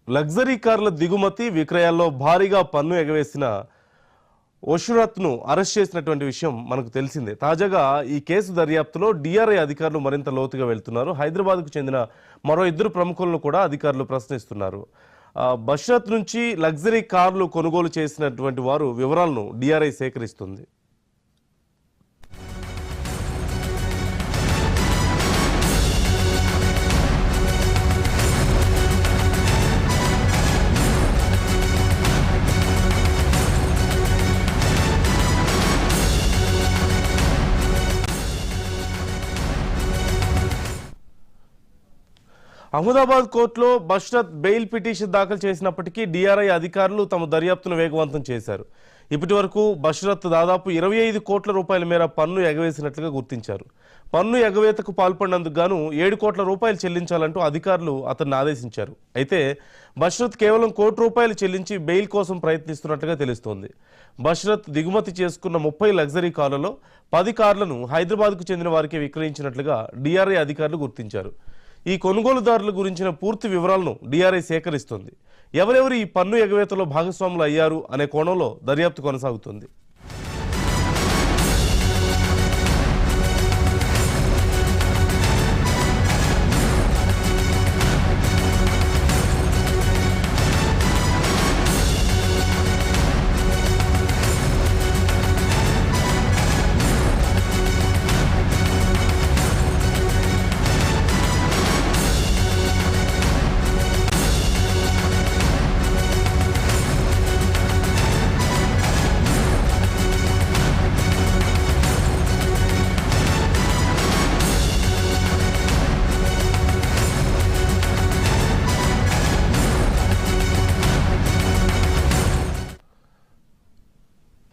Luxury కార్ల దిగుమతి విక్రయాల్లో భారీగా పన్ను ఎగవేసిన ఓషురత్ను అరెస్ట్ చేసినటువంటి విషయం మనకు తెలిసిందే. తాజాగా ఈ కేసు దర్యాప్తులో డిఆర్ఐ అధికారులు మరింత లోతుగా వెళ్తున్నారు. హైదరాబాద్కు చెందిన మరో ఇద్దరు ప్రముఖులను కూడా అధికారులు ప్రశ్నిస్తున్నారు. బషరత్ నుంచి లగ్జరీ కార్లు కొనుగోలు చేసినటువంటి వారు వివరాలను డిఆర్ఐ సేకరిస్తుంది. అహ్మదాబాద్ కోర్టులో బషరత్ బెయిల్ పిటిషన్ దాఖలు చేసినప్పటికీ డిఆర్ఐ అధికారులు తమ దర్యాప్తును వేగవంతం చేశారు. ఇప్పటి వరకు బషరత్ దాదాపు 25 కోట్ల రూపాయల మేర పన్ను ఎగవేసినట్లుగా గుర్తించారు. పన్ను ఎగవేతకు పాల్పడినందుకు గాను 7 కోట్ల రూపాయలు చెల్లించాలంటూ అధికారులు అతన్ని ఆదేశించారు. అయితే బషరత్ కేవలం ₹1 కోటి చెల్లించి బెయిల్ కోసం ప్రయత్నిస్తున్నట్లుగా తెలుస్తోంది. బషరత్ దిగుమతి చేసుకున్న 30 లగ్జరీ కార్లలో 10 కార్లను హైదరాబాద్కు చెందిన వారికి విక్రయించినట్లుగా డిఆర్ఐ అధికారులు గుర్తించారు. ఈ కొనుగోలుదారుల గురించిన పూర్తి వివరాలను డిఆర్ఐ సేకరిస్తుంది. ఎవరెవరు ఈ పన్ను ఎగవేతలో భాగస్వాములు అయ్యారు అనే కోణంలో దర్యాప్తు కొనసాగుతుంది.